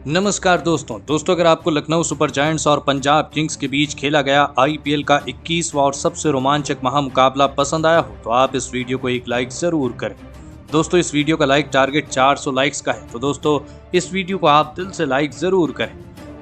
नमस्कार दोस्तों अगर आपको लखनऊ सुपर जायंट्स और पंजाब किंग्स के बीच खेला गया आईपीएल का 21वां और सबसे रोमांचक महामुकाबला पसंद आया हो तो आप इस वीडियो को एक लाइक जरूर करें। दोस्तों इस वीडियो का लाइक टारगेट 400 लाइक्स का है, तो दोस्तों इस वीडियो को आप दिल से लाइक जरूर करें।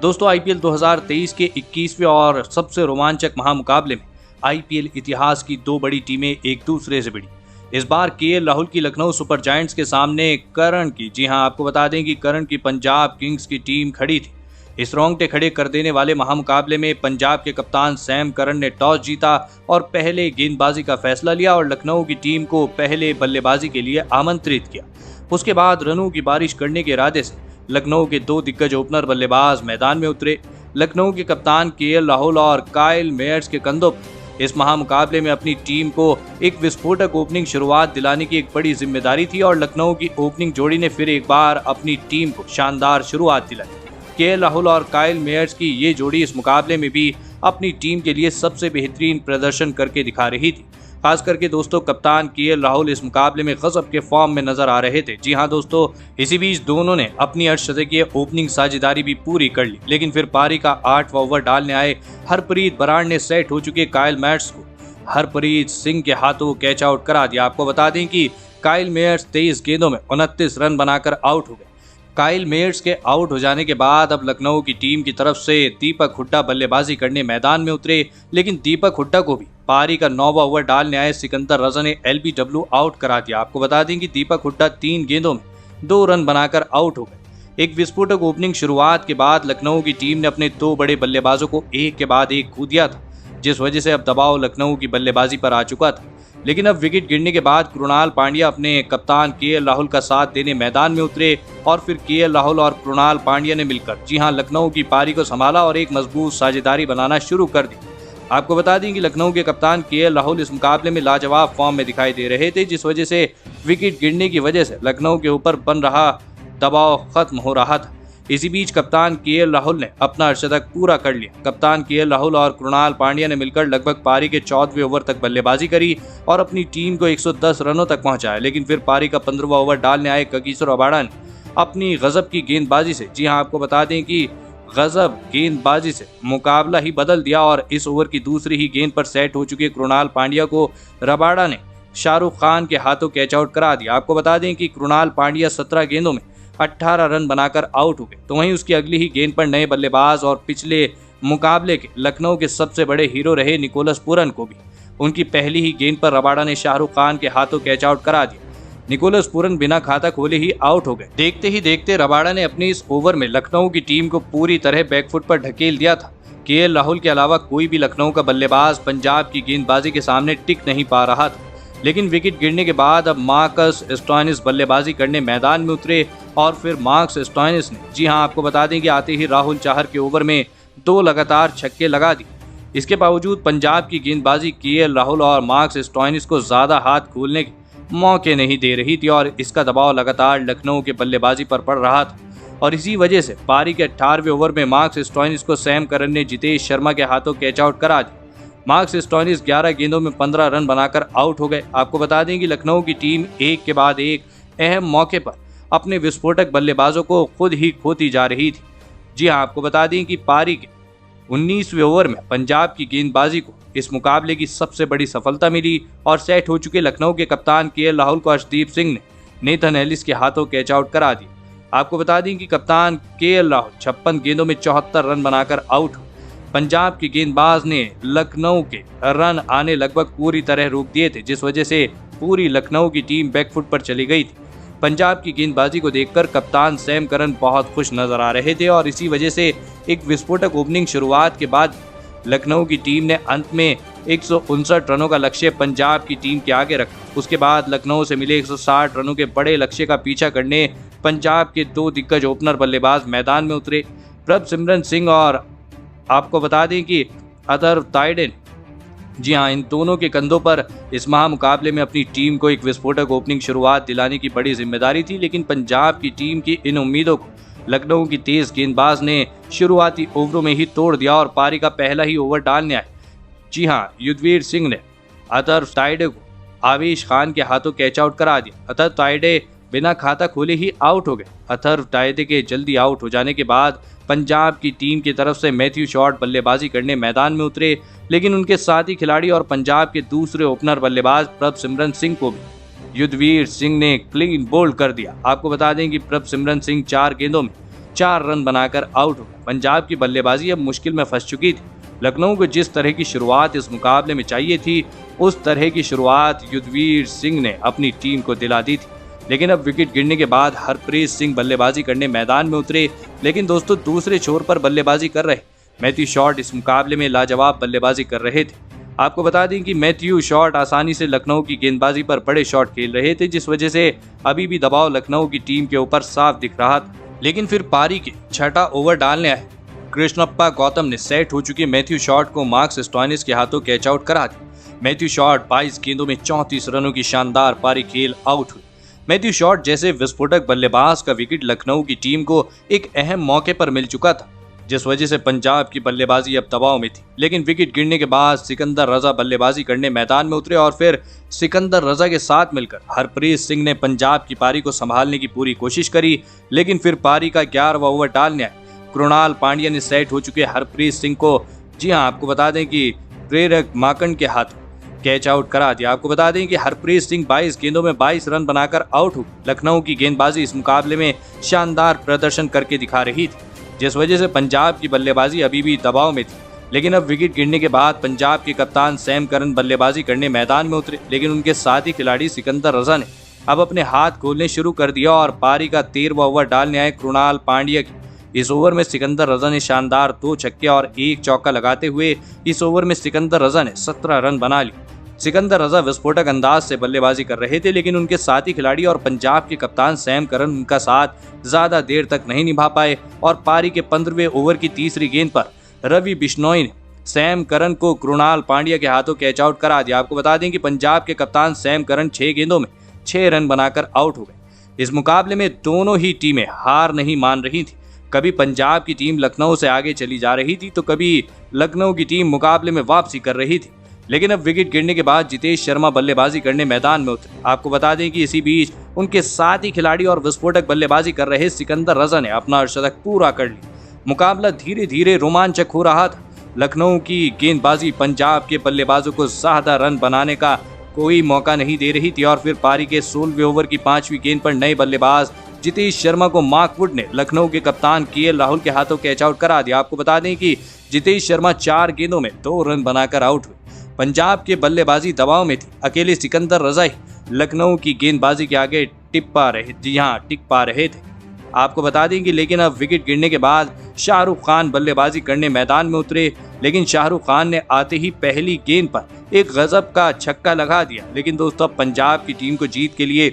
दोस्तों आईपीएल 2023 के 21वें और सबसे रोमांचक महामुकाबले में आईपीएल इतिहास की दो बड़ी टीमें एक दूसरे से भिड़ी। इस बार केएल राहुल की लखनऊ सुपर जायंट्स के सामने करण की, जी हां आपको बता दें कि करण की पंजाब किंग्स की टीम खड़ी थी। इस रोंगटे खड़े कर देने वाले महामुकाबले में पंजाब के कप्तान सैम करन ने टॉस जीता और पहले गेंदबाजी का फैसला लिया और लखनऊ की टीम को पहले बल्लेबाजी के लिए आमंत्रित किया। उसके बाद रनों की बारिश करने के इरादे से लखनऊ के दो दिग्गज ओपनर बल्लेबाज मैदान में उतरे। लखनऊ के कप्तान केएल राहुल और काइल मेयर्स के कंधों पर इस महामुकाबले में अपनी टीम को एक विस्फोटक ओपनिंग शुरुआत दिलाने की एक बड़ी जिम्मेदारी थी और लखनऊ की ओपनिंग जोड़ी ने फिर एक बार अपनी टीम को शानदार शुरुआत दिलाई। केएल राहुल और काइल मेयर्स की ये जोड़ी इस मुकाबले में भी अपनी टीम के लिए सबसे बेहतरीन प्रदर्शन करके दिखा रही थी। खास करके दोस्तों कप्तान केएल राहुल इस मुकाबले में गजब के फॉर्म में नजर आ रहे थे। जी हां दोस्तों, इसी बीच दोनों ने अपनी अर्धशतकीय ओपनिंग साझेदारी भी पूरी कर ली, लेकिन फिर पारी का 8वां ओवर डालने आए हरप्रीत बराड़ ने सेट हो चुके काइल मेयर्स को हरप्रीत सिंह के हाथों कैच आउट करा दिया। आपको बता दें कि काइल मेयर्स 23 गेंदों में 29 रन बनाकर आउट हो गए। काइल मेयर्स के आउट हो जाने के बाद अब लखनऊ की टीम की तरफ से दीपक हुड्डा बल्लेबाजी करने मैदान में उतरे, लेकिन दीपक हुड्डा को भी पारी का 9वां ओवर डालने आए सिकंदर रजा ने एलबीडब्ल्यू आउट करा दिया। आपको बता दें कि दीपक हुड्डा 3 गेंदों में 2 रन बनाकर आउट हो गए। एक विस्फोटक ओपनिंग शुरुआत के बाद लखनऊ की टीम ने अपने दो बड़े बल्लेबाजों को एक के बाद एक खो दिया था, जिस वजह से अब दबाव लखनऊ की बल्लेबाजी पर आ चुका था। लेकिन अब विकेट गिरने के बाद कृणाल पांड्या अपने कप्तान केएल राहुल का साथ देने मैदान में उतरे और फिर केएल राहुल और कृणाल पांड्या ने मिलकर जी हां लखनऊ की पारी को संभाला और एक मजबूत साझेदारी बनाना शुरू कर दी। आपको बता दें कि लखनऊ के कप्तान केएल राहुल इस मुकाबले में लाजवाब फॉर्म में दिखाई दे रहे थे, जिस वजह से विकेट गिरने की वजह से लखनऊ के ऊपर बन रहा दबाव खत्म हो रहा था। इसी बीच कप्तान केएल राहुल ने अपना अर्धशतक पूरा कर लिया। कप्तान केएल राहुल और कृणाल पांड्या ने मिलकर लगभग पारी के 14वें ओवर तक बल्लेबाजी करी और अपनी टीम को 110 रनों तक पहुंचाया, लेकिन फिर पारी का 15वां ओवर डालने आए कागिसो रबाडा ने अपनी गजब की गेंदबाजी से, जी हां आपको बता दें कि गजब गेंदबाजी से मुकाबला ही बदल दिया और इस ओवर की दूसरी ही गेंद पर सेट हो चुके कृणाल पांड्या को रबाडा ने शाहरुख खान के हाथों कैच आउट करा दिया। आपको बता दें कि कृणाल पांड्या 17 गेंदों में 18 रन बनाकर आउट हो गए, तो वहीं उसकी अगली ही गेंद पर नए बल्लेबाज और पिछले मुकाबले के लखनऊ के सबसे बड़े हीरो रहे निकोलस पूरन को भी उनकी पहली ही गेंद पर रबाडा ने शाहरुख खान के हाथों कैच आउट करा दिया। निकोलस पूरन बिना खाता खोले ही आउट हो गए। देखते ही देखते रबाडा ने अपनी इस ओवर में लखनऊ की टीम को पूरी तरह बैकफुट पर ढकेल दिया था। केएल राहुल के अलावा कोई भी लखनऊ का बल्लेबाज पंजाब की गेंदबाजी के सामने टिक नहीं पा रहा था, लेकिन विकेट गिरने के बाद अब मार्कस स्टोइनिस बल्लेबाजी करने मैदान में उतरे और फिर मार्कस स्टोइनिस ने, जी हां आपको बता दें कि आते ही राहुल चाहर के ओवर में 2 लगातार छक्के लगा दिए। इसके बावजूद पंजाब की गेंदबाजी केएल राहुल और मार्कस स्टोइनिस को ज्यादा हाथ खोलने के मौके नहीं दे रही थी और इसका दबाव लगातार लखनऊ के बल्लेबाजी पर पड़ रहा था और इसी वजह से पारी के 18वें ओवर में मार्कस स्टोइनिस को सैम करन ने जितेश शर्मा के हाथों कैच आउट करा दिया। मार्कस स्टोइनिस 11 गेंदों में 15 रन बनाकर आउट हो गए। आपको बता दें कि लखनऊ की टीम एक के बाद एक अहम मौके पर अपने विस्फोटक बल्लेबाजों को खुद ही खोती जा रही थी। जी हां आपको बता दें कि पारी के 19वें ओवर में पंजाब की गेंदबाजी को इस मुकाबले की सबसे बड़ी सफलता मिली और सेट हो चुके लखनऊ के कप्तान केएल राहुल को अर्शदीप सिंह ने नेथन एलिस के हाथों कैच आउट करा दिया। आपको बता दें कि कप्तान केएल राहुल 56 गेंदों में 74 रन बनाकर आउट हुए। पंजाब की गेंदबाज ने लखनऊ के रन आने लगभग पूरी तरह रोक दिए थे, जिस वजह से पूरी लखनऊ की टीम बैकफुट पर चली गई थी। पंजाब की गेंदबाजी को देखकर कप्तान सैम करन बहुत खुश नजर आ रहे थे और इसी वजह से एक विस्फोटक ओपनिंग शुरुआत के बाद लखनऊ की टीम ने अंत में 159 रनों का लक्ष्य पंजाब की टीम के आगे रखा। उसके बाद लखनऊ से मिले 160 रनों के बड़े लक्ष्य का पीछा करने पंजाब के 2 दिग्गज ओपनर बल्लेबाज मैदान में उतरे। प्रभसिमरन सिंह और आपको बता दें कि अतर ताइडेन, जी हां इन दोनों के कंधों पर इस महामुकाबले में अपनी टीम को एक विस्फोटक ओपनिंग शुरुआत दिलाने की बड़ी जिम्मेदारी थी, लेकिन पंजाब की टीम की इन उम्मीदों को लखनऊ की तेज गेंदबाज ने शुरुआती ओवरों में ही तोड़ दिया और पारी का पहला ही ओवर डालने आए। जी हां युद्धवीर सिंह ने अतर ताइडे को आवेश खान के हाथों कैच आउट करा दिया। अतर ताइडे बिना खाता खोले ही आउट हो गए। अथर्व तायदे के जल्दी आउट हो जाने के बाद पंजाब की टीम की तरफ से मैथ्यू शॉर्ट बल्लेबाजी करने मैदान में उतरे, लेकिन उनके साथी खिलाड़ी और पंजाब के दूसरे ओपनर बल्लेबाज प्रभसिमरन सिंह को भी युद्धवीर सिंह ने क्लीन बोल्ड कर दिया। आपको बता दें कि प्रभसिमरन सिंह 4 गेंदों में 4 रन बनाकर आउट हो गए। पंजाब की बल्लेबाजी अब मुश्किल में फंस चुकी थी। लखनऊ को जिस तरह की शुरुआत इस मुकाबले में चाहिए थी, उस तरह की शुरुआत युद्धवीर सिंह ने अपनी टीम को दिला दी थी। लेकिन अब विकेट गिरने के बाद हरप्रीत सिंह बल्लेबाजी करने मैदान में उतरे, लेकिन दोस्तों दूसरे छोर पर बल्लेबाजी कर रहे मैथ्यू शॉर्ट इस मुकाबले में लाजवाब बल्लेबाजी कर रहे थे। आपको बता दें कि मैथ्यू शॉर्ट आसानी से लखनऊ की गेंदबाजी पर बड़े शॉट खेल रहे थे, जिस वजह से अभी भी दबाव लखनऊ की टीम के ऊपर साफ दिख रहा था। लेकिन फिर पारी के छठा ओवर डालने आए कृष्णप्पा गौतम ने सेट हो चुके मैथ्यू शॉर्ट को मार्कस स्टोइनिस के हाथों कैच आउट करा दिया। मैथ्यू शॉर्ट 22 गेंदों में 34 रनों की शानदार पारी खेल आउट हुई। मैथ्यू शॉर्ट जैसे विस्फोटक बल्लेबाज का विकेट लखनऊ की टीम को एक अहम मौके पर मिल चुका था, जिस वजह से पंजाब की बल्लेबाजी अब दबाव में थी। लेकिन विकेट गिरने के बाद सिकंदर रजा बल्लेबाजी करने मैदान में उतरे और फिर सिकंदर रजा के साथ मिलकर हरप्रीत सिंह ने पंजाब की पारी को संभालने की पूरी कोशिश करी। लेकिन फिर पारी का 11वां ओवर डालने आए कृणाल पांड्या ने सेट हो चुके हरप्रीत सिंह को, जी हां आपको बता दें कि प्रेरक माकंड के हाथ कैच आउट करा दिया। आपको बता दें कि हरप्रीत सिंह 22 गेंदों में 22 रन बनाकर आउट हो। लखनऊ की गेंदबाजी इस मुकाबले में शानदार प्रदर्शन करके दिखा रही थी, जिस वजह से पंजाब की बल्लेबाजी अभी भी दबाव में थी। लेकिन अब विकेट गिरने के बाद पंजाब के कप्तान सैम करन बल्लेबाजी करने मैदान में उतरे, लेकिन उनके साथी खिलाड़ी सिकंदर रजा ने अब अपने हाथ खोलने शुरू कर दिया और पारी का 13वां ओवर डालने आए कृणाल पांड्या की। इस ओवर में सिकंदर रजा ने शानदार 2 छक्के और 1 चौका लगाते हुए इस ओवर में सिकंदर रजा ने 17 रन बना लिए। सिकंदर रजा विस्फोटक अंदाज से बल्लेबाजी कर रहे थे, लेकिन उनके साथी खिलाड़ी और पंजाब के कप्तान सैम करन उनका साथ ज्यादा देर तक नहीं निभा पाए और पारी के 15वें ओवर की तीसरी गेंद पर रवि बिश्नोई ने सैम करन को कृणाल पांड्या के हाथों कैच आउट करा दिया। आपको बता दें कि पंजाब के कप्तान सैम करन 6 गेंदों में 6 रन बनाकर आउट हो गए। इस मुकाबले में दोनों ही टीमें हार नहीं मान रही थी। कभी पंजाब की टीम लखनऊ से आगे चली जा रही थी, तो कभी लखनऊ की टीम मुकाबले में वापसी कर रही थी। लेकिन अब विकेट गिरने के बाद जितेश शर्मा बल्लेबाजी करने मैदान में उतरे। आपको बता दें कि इसी बीच उनके साथी खिलाड़ी और विस्फोटक बल्लेबाजी कर रहे सिकंदर रजा ने अपना अर्धशतक पूरा कर लिया। मुकाबला धीरे धीरे रोमांचक हो रहा था। लखनऊ की गेंदबाजी पंजाब के बल्लेबाजों को ज्यादा रन बनाने का कोई मौका नहीं दे रही थी और फिर पारी के 16वें ओवर की 5वीं गेंद पर नए बल्लेबाज जितेश शर्मा को मार्क वुड ने लखनऊ के कप्तान केएल राहुल के हाथों कैच आउट करा दिया। आपको बता दें कि जितेश शर्मा 4 गेंदों में 2 रन बनाकर आउट हुए। पंजाब के बल्लेबाजी दबाव में थी। अकेले सिकंदर रजा ही लखनऊ की गेंदबाजी के आगे टिक पा रहे थे। आपको बता दें कि लेकिन अब विकेट गिरने के बाद शाहरुख खान बल्लेबाजी करने मैदान में उतरे, लेकिन शाहरुख खान ने आते ही पहली गेंद पर एक गजब का छक्का लगा दिया। लेकिन दोस्तों पंजाब की टीम को जीत के लिए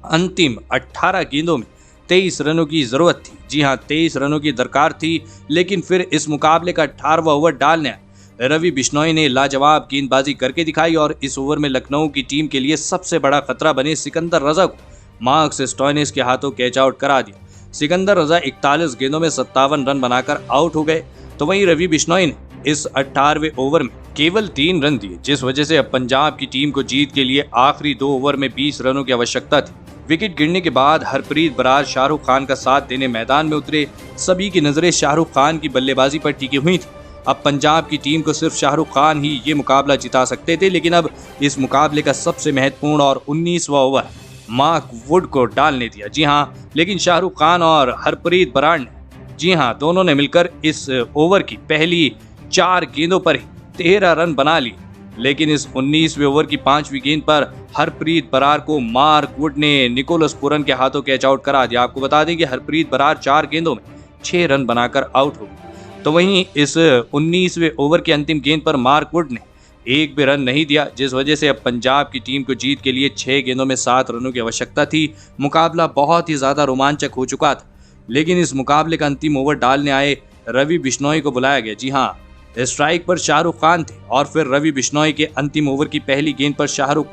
अंतिम 18 गेंदों में 23 रनों की जरूरत थी। जी हां, 23 रनों की दरकार थी। लेकिन फिर इस मुकाबले का 18वां ओवर डालने रवि बिश्नोई ने लाजवाब गेंदबाजी करके दिखाई और इस ओवर में लखनऊ की टीम के लिए सबसे बड़ा खतरा बने सिकंदर रजा को मार्कस स्टोइनिस के हाथों कैच आउट करा दिया। सिकंदर रजा 41 गेंदों में 57 रन बनाकर आउट हो गए, तो वहीं रवि बिश्नोई ने इस 18वें ओवर में केवल 3 रन दिए, जिस वजह से अब पंजाब की टीम को जीत के लिए आखिरी 2 ओवर में 20 रनों की आवश्यकता थी। विकेट गिरने के बाद हरप्रीत बरार शाहरुख खान का साथ देने मैदान में उतरे। सभी की नजरें शाहरुख खान की बल्लेबाजी पर टिकी हुई थी। अब पंजाब की टीम को सिर्फ शाहरुख खान ही ये मुकाबला जिता सकते थे, लेकिन अब इस मुकाबले का सबसे महत्वपूर्ण और 19वां ओवर मार्क वुड को डालने दिया। जी हां, लेकिन शाहरुख खान और हरप्रीत बरार ने दोनों ने मिलकर इस ओवर की पहली 4 गेंदों पर ही 13 रन बना लिए। लेकिन इस 19वें ओवर की 5वीं गेंद पर हरप्रीत बरार को मार्क वुड ने निकोलस पुरन के हाथों कैच आउट करा दिया। आपको बता दें कि हरप्रीत बरार 4 गेंदों में 6 रन बनाकर आउट हो गए, तो वहीं इस 19वें ओवर की अंतिम गेंद पर मार्क वुड ने एक भी रन नहीं दिया, जिस वजह से अब पंजाब की टीम को जीत के लिए 6 गेंदों में 7 रनों की आवश्यकता थी। मुकाबला बहुत ही ज्यादा रोमांचक हो चुका था, लेकिन इस मुकाबले का अंतिम ओवर डालने आए रवि बिश्नोई को बुलाया गया। जी हाँ, स्ट्राइक पर शाहरुख खान थे और फिर रवि बिश्नोई के अंतिम ओवर की पहली गेंद पर शाहरुख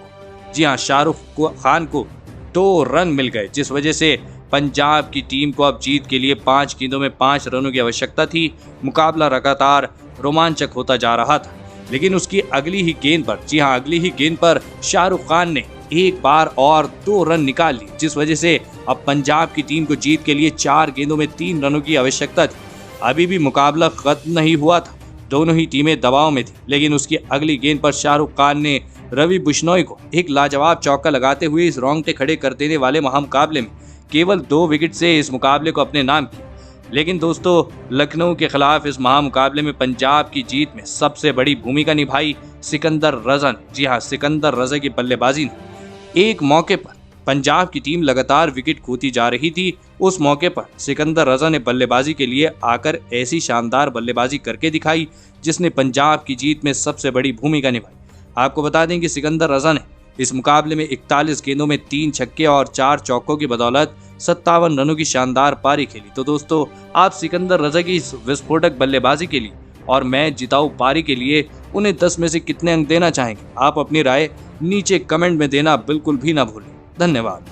खान को 2 रन मिल गए, जिस वजह से पंजाब की टीम को अब जीत के लिए 5 गेंदों में 5 रनों की आवश्यकता थी। मुकाबला लगातार रोमांचक होता जा रहा था, लेकिन उसकी अगली ही गेंद पर शाहरुख खान ने एक बार और 2 रन निकाल लिए, जिस वजह से अब पंजाब की टीम को जीत के लिए 4 गेंदों में 3 रनों की आवश्यकता थी। अभी भी मुकाबला खत्म नहीं हुआ था, दोनों ही टीमें दबाव में थी, लेकिन उसकी अगली गेंद पर शाहरुख खान ने रवि बिश्नोई को एक लाजवाब चौका लगाते हुए इस रोंगटे खड़े कर देने वाले महामुकाबले में केवल 2 विकेट से इस मुकाबले को अपने नाम किया। लेकिन दोस्तों, लखनऊ के खिलाफ इस महामुकाबले में पंजाब की जीत में सबसे बड़ी भूमिका निभाई सिकंदर रजा ने। जी हाँ, सिकंदर रजा की बल्लेबाजी ने। एक मौके पर पंजाब की टीम लगातार विकेट खोती जा रही थी, उस मौके पर सिकंदर रजा ने बल्लेबाजी के लिए आकर ऐसी शानदार बल्लेबाजी करके दिखाई जिसने पंजाब की जीत में सबसे बड़ी भूमिका निभाई। आपको बता दें कि सिकंदर रजा ने इस मुकाबले में 41 गेंदों में 3 छक्के और 4 चौकों की बदौलत 57 रनों की शानदार पारी खेली। तो दोस्तों, आप सिकंदर रजा की इस विस्फोटक बल्लेबाजी के लिए और मैच जिताऊ पारी के लिए उन्हें 10 में से कितने अंक देना चाहेंगे? आप अपनी राय नीचे कमेंट में देना बिल्कुल भी ना भूलें। धन्यवाद।